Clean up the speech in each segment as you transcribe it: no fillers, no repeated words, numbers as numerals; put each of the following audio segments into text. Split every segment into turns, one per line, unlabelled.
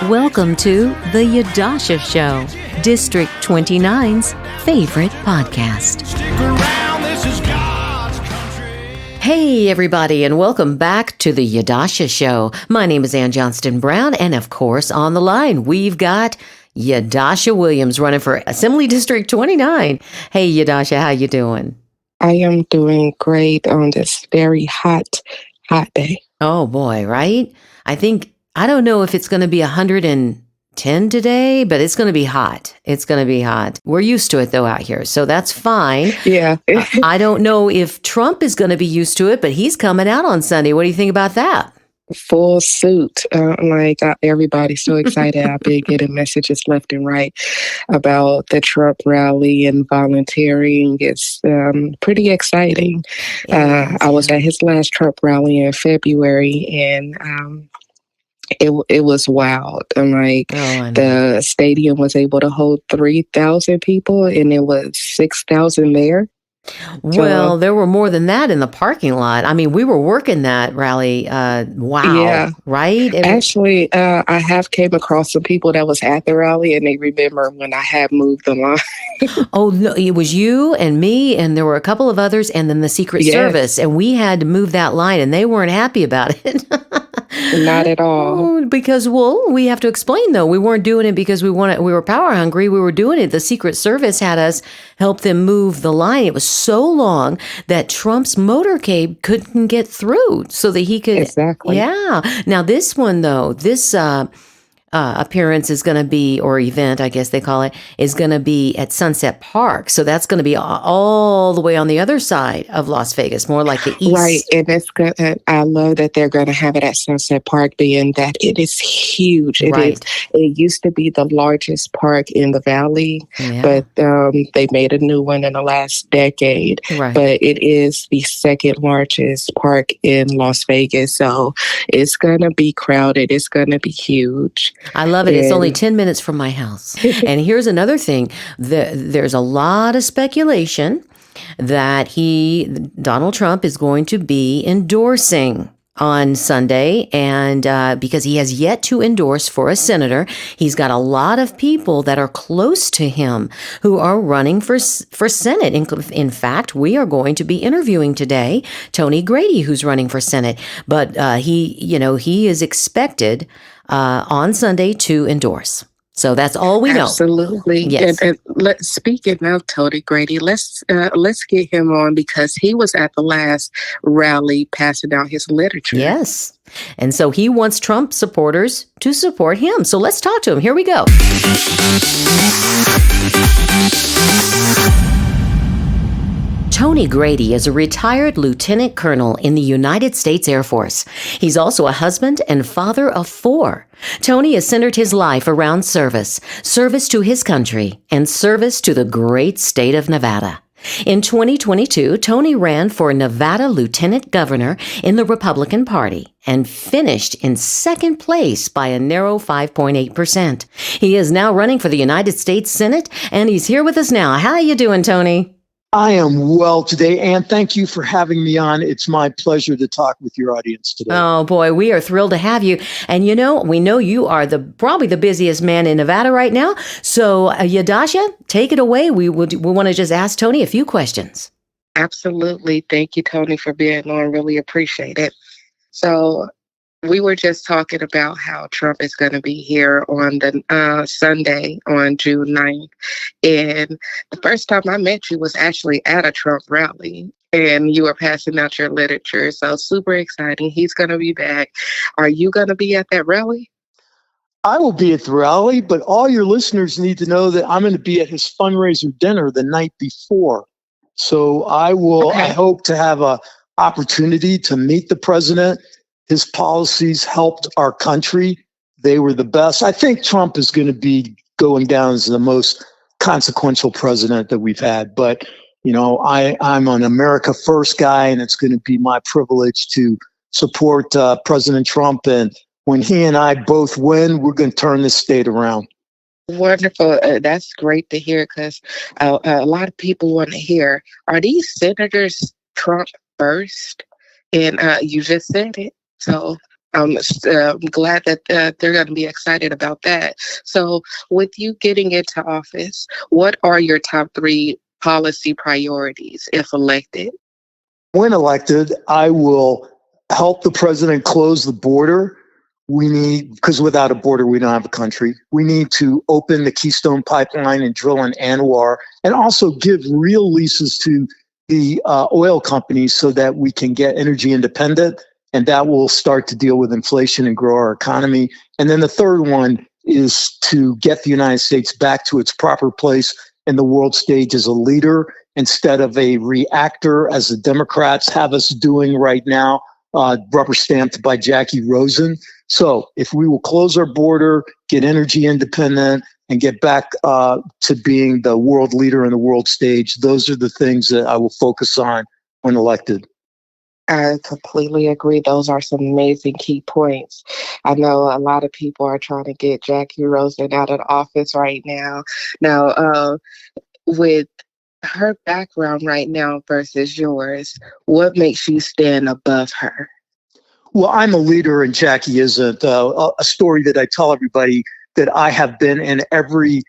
Welcome to the Yadusha Show, District 29's favorite podcast. Hey, everybody, and welcome back to the Yadusha Show. My name is Ann Johnston Brown, and of course, on the line, we've got Yadusha Williams running for Assembly District 29. Hey, Yadusha, how you doing?
I am doing great on this very hot day.
Oh, boy, right? I don't know if it's going to be 110 today, but it's going to be hot. It's going to be hot. We're used to it, though, out here, so that's fine.
Yeah.
I don't know if Trump is going to be used to it, but he's coming out on Sunday. What do you think about that?
Full suit. Everybody's so excited. I've been getting messages left and right about the Trump rally and volunteering. It's pretty exciting. I was at his last Trump rally in February, and it was wild. The stadium was able to hold 3,000 people, and it was 6,000 there.
Well, there were more than that in the parking lot. I mean, we were working that rally. Wow.
Yeah.
Right?
Actually, I have came across some people that was at the rally, and they remember when I had moved the line.
Oh, no, it was you and me, and there were a couple of others, and then the Secret Service, and we had to move that line, and they weren't happy about it.
Not at all.
Because, we have to explain, though. We weren't doing it because we were power hungry. We were doing it. The Secret Service had us help them move the line. It was so long that Trump's motorcade couldn't get through so that he could.
Exactly.
Yeah. Now, this one, though, this appearance is going to be, or event, I guess they call it, is going to be at Sunset Park. So that's going to be all the way on the other side of Las Vegas, more like the east.
Right. And it's good. I love that they're going to have it at Sunset Park, being that it is huge. It used to be the largest park in the valley, but they made a new one in the last decade.
Right.
But it is the second largest park in Las Vegas. So it's going to be crowded. It's going to be huge.
I love it. It's only 10 minutes from my house. And here's another thing. There's a lot of speculation that Donald Trump, is going to be endorsing on Sunday, and because he has yet to endorse for a senator. He's got a lot of people that are close to him who are running for Senate. In fact, we are going to be interviewing today Tony Grady, who's running for Senate, but he is expected on Sunday to endorse. So that's all we know.
Absolutely.
Yes.
And speaking of Tony Grady, let's get him on, because he was at the last rally passing out his literature.
Yes. And so he wants Trump supporters to support him. So let's talk to him. Here we go. Tony Grady is a retired lieutenant colonel in the United States Air Force. He's also a husband and father of 4. Tony has centered his life around service to his country, and service to the great state of Nevada. In 2022, Tony ran for Nevada Lieutenant Governor in the Republican Party and finished in second place by a narrow 5.8%. He is now running for the United States Senate, and he's here with us now. How are you doing, Tony?
I am well today, and thank you for having me on. It's my pleasure to talk with your audience today.
Oh, boy, we are thrilled to have you. And, we know you are probably the busiest man in Nevada right now. So, Yadusha, take it away. We want to just ask Tony a few questions.
Absolutely. Thank you, Tony, for being on. Really appreciate it. So, we were just talking about how Trump is going to be here on the Sunday on June 9th. And the first time I met you was actually at a Trump rally, and you were passing out your literature. So super exciting. He's going to be back. Are you going to be at that rally?
I will be at the rally, but all your listeners need to know that I'm going to be at his fundraiser dinner the night before. So I hope to have an opportunity to meet the president. His policies helped our country. They were the best. I think Trump is going to be going down as the most consequential president that we've had. But, I'm an America First guy, and it's going to be my privilege to support President Trump. And when he and I both win, we're going to turn this state around.
Wonderful. That's great to hear, because a lot of people want to hear, are these senators Trump first? And you just said it. So I'm glad that they're going to be excited about that. So, with you getting into office, what are your top three policy priorities if elected?
When elected, I will help the president close the border. We need, because without a border, we don't have a country. We need to open the Keystone Pipeline and drill in Anwar, and also give real leases to the oil companies so that we can get energy independent. And that will start to deal with inflation and grow our economy. And then the third one is to get the United States back to its proper place in the world stage as a leader instead of a reactor, as the Democrats have us doing right now, rubber stamped by Jacky Rosen. So if we will close our border, get energy independent, and get back to being the world leader in the world stage, those are the things that I will focus on when elected.
I completely agree. Those are some amazing key points. I know a lot of people are trying to get Jacky Rosen out of the office right now. Now, with her background right now versus yours, what makes you stand above her?
Well, I'm a leader and Jacky isn't. A story that I tell everybody, that I have been in every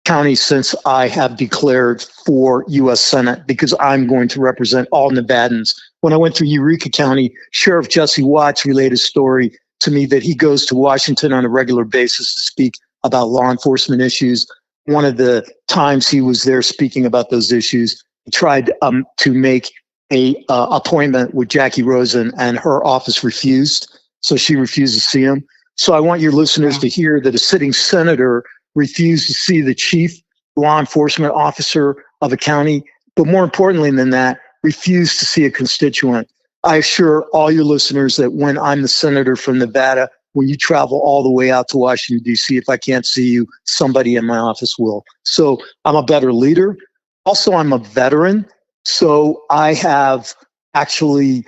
county since I have declared for U.S. Senate, because I'm going to represent all Nevadans. When I went through Eureka County, Sheriff Jesse Watts relayed a story to me that he goes to Washington on a regular basis to speak about law enforcement issues. One of the times he was there speaking about those issues, he tried to make a appointment with Jacky Rosen, and her office refused. So she refused to see him. So I want your listeners to hear that a sitting senator refused to see the chief law enforcement officer of a county, but more importantly than that, refused to see a constituent. I assure all your listeners that when I'm the senator from Nevada, when you travel all the way out to Washington, D.C., if I can't see you, somebody in my office will. So I'm a better leader. Also, I'm a veteran. So I have actually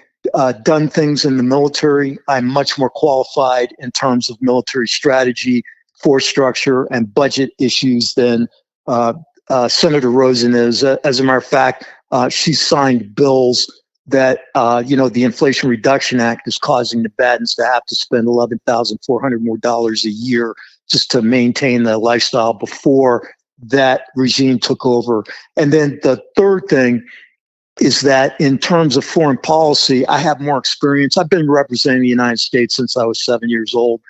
done things in the military. I'm much more qualified in terms of military strategy, force structure, and budget issues than Senator Rosen is. As a matter of fact, she signed bills that, the Inflation Reduction Act is causing Nevadans to have to spend $11,400 more dollars a year just to maintain the lifestyle before that regime took over. And then the third thing is that in terms of foreign policy, I have more experience. I've been representing the United States since I was 7 years old.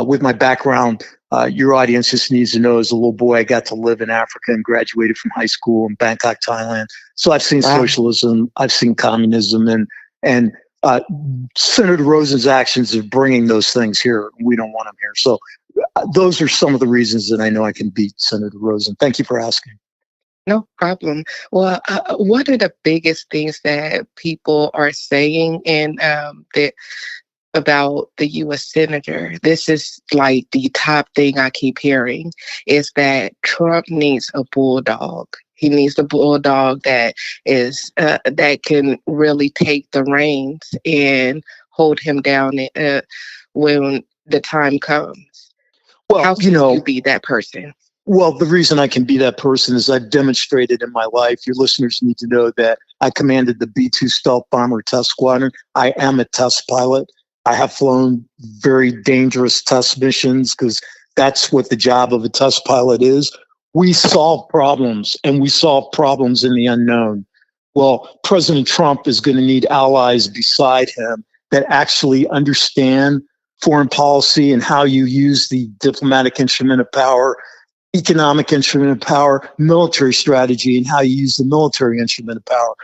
With my background, your audience just needs to know, as a little boy, I got to live in Africa and graduated from high school in Bangkok, Thailand. So I've seen socialism, I've seen communism, and Senator Rosen's actions of bringing those things here. We don't want them here. So those are some of the reasons that I know I can beat Senator Rosen. Thank you for asking.
No problem. Well, what are the biggest things that people are saying and that about the U.S. Senator? This is like the top thing I keep hearing, is that Trump needs a bulldog. He needs a bulldog that is that can really take the reins and hold him down when the time comes.
Well,
how can you be that person?
Well, the reason I can be that person is I've demonstrated in my life. Your listeners need to know that I commanded the B-2 Stealth Bomber Test Squadron. I am a test pilot. I have flown very dangerous test missions because that's what the job of a test pilot is. We solve problems, and we solve problems in the unknown. Well, President Trump is going to need allies beside him that actually understand foreign policy and how you use the diplomatic instrument of power, economic instrument of power, military strategy, and how you use the military instrument of power.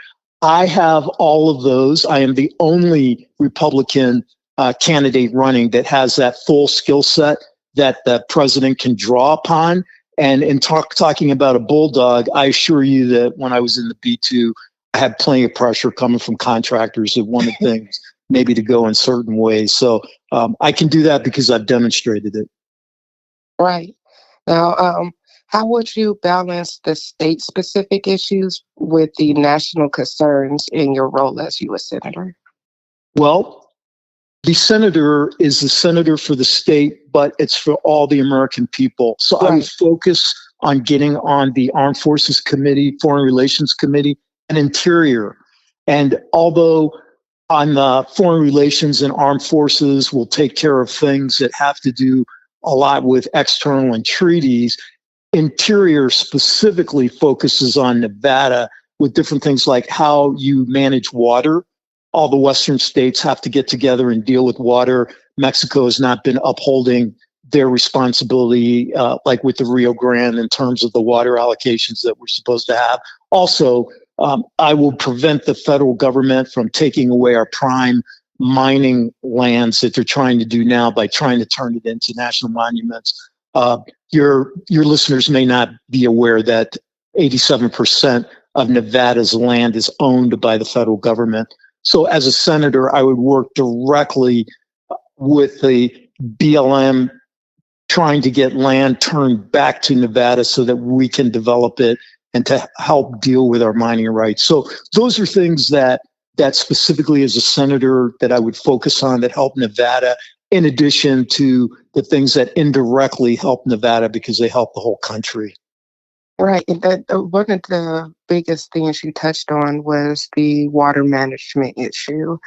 I have all of those. I am the only Republican candidate running that has that full skill set that the president can draw upon. And in talking about a bulldog, I assure you that when I was in the B-2, I had plenty of pressure coming from contractors that wanted things maybe to go in certain ways. So I can do that because I've demonstrated it.
Right. Now, how would you balance the state-specific issues with the national concerns in your role as U.S. Senator?
Well, the senator is the senator for the state, but it's for all the American people. So I would focus on getting on the Armed Forces Committee, Foreign Relations Committee, and Interior. And although on foreign relations and armed forces. We'll take care of things that have to do a lot with external and treaties. Interior specifically focuses on Nevada with different things like how you manage water. All the Western states have to get together and deal with water. Mexico has not been upholding their responsibility, like with the Rio Grande, in terms of the water allocations that we're supposed to have. Also, I will prevent the federal government from taking away our prime mining lands that they're trying to do now by trying to turn it into national monuments. Your listeners may not be aware that 87% of Nevada's land is owned by the federal government. So as a senator, I would work directly with the BLM trying to get land turned back to Nevada so that we can develop it and to help deal with our mining rights. So those are things that specifically as a senator that I would focus on that help Nevada, in addition to the things that indirectly help Nevada because they help the whole country.
Right. And that one of the biggest things you touched on was the water management issue.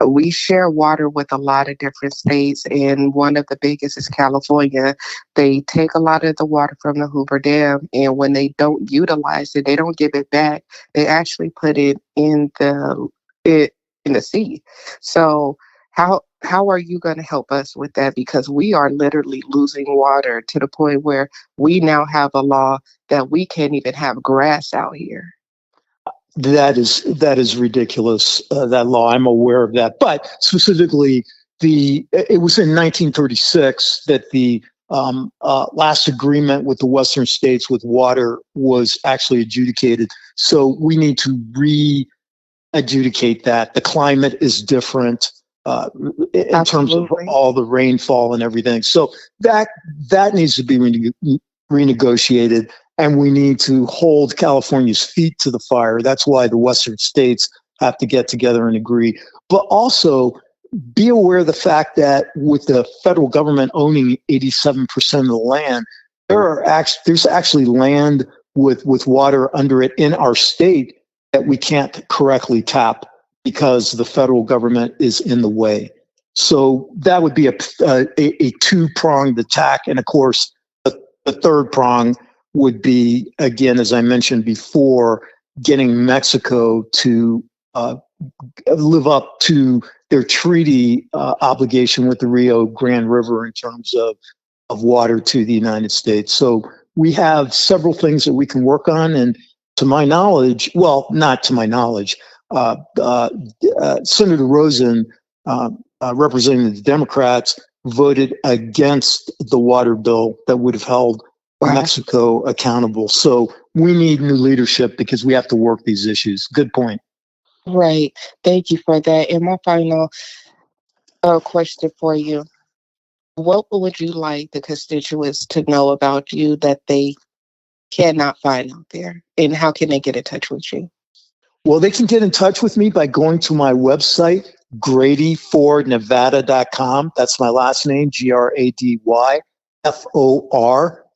We share water with a lot of different states, and one of the biggest is California. They take a lot of the water from the Hoover Dam, and when they don't utilize it, they don't give it back. They actually put it in the sea. So how are you going to help us with that? Because we are literally losing water to the point where we now have a law that we can't even have grass out here.
That is ridiculous. That law, I'm aware of that. But specifically, it was in 1936 that the last agreement with the Western states with water was actually adjudicated. So we need to re-adjudicate that. The climate is different. In
Absolutely.
terms of all the rainfall and everything. So that needs to be renegotiated, and we need to hold California's feet to the fire. That's why the Western states have to get together and agree. But also be aware of the fact that with the federal government owning 87% of the land, there's actually land with water under it in our state that we can't correctly tap because the federal government is in the way. So that would be a two-pronged attack. And of course, the third prong would be, again, as I mentioned before, getting Mexico to live up to their treaty obligation with the Rio Grande River in terms of water to the United States. So we have several things that we can work on. And to my knowledge, well, not to my knowledge, Senator Rosen, representing the Democrats, voted against the water bill that would have held Mexico accountable. So we need new leadership because we have to work these issues. Good point.
Right. Thank you for that. And my final question for you. What would you like the constituents to know about you that they cannot find out there? And how can they get in touch with you?
Well, they can get in touch with me by going to my website, GradyForNevada.com. That's my last name, GradyFor,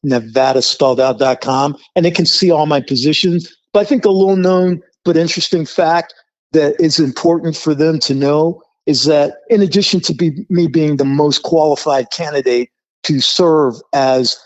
Nevada spelled out.com. And they can see all my positions. But I think a little known but interesting fact that is important for them to know is that in addition to me being the most qualified candidate to serve as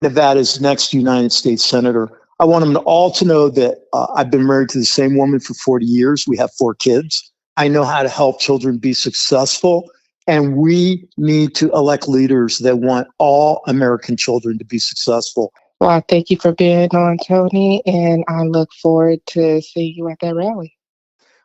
Nevada's next United States Senator, I want them all to know that I've been married to the same woman for 40 years. We have 4 kids. I know how to help children be successful. And we need to elect leaders that want all American children to be successful.
Well, thank you for being on, Tony. And I look forward to seeing you at that rally.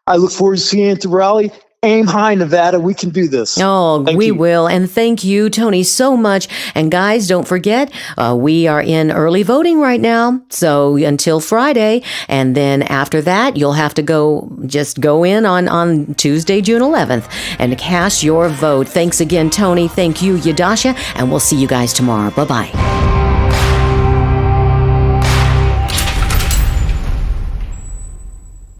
I look forward to seeing you at the rally. Aim high, Nevada. We can do this.
Oh, we will. And thank you, Tony, so much. And guys, don't forget, we are in early voting right now. So until Friday. And then after that, you'll have to go in on Tuesday, June 11th and cast your vote. Thanks again, Tony. Thank you, Yadusha. And we'll see you guys tomorrow. Bye-bye.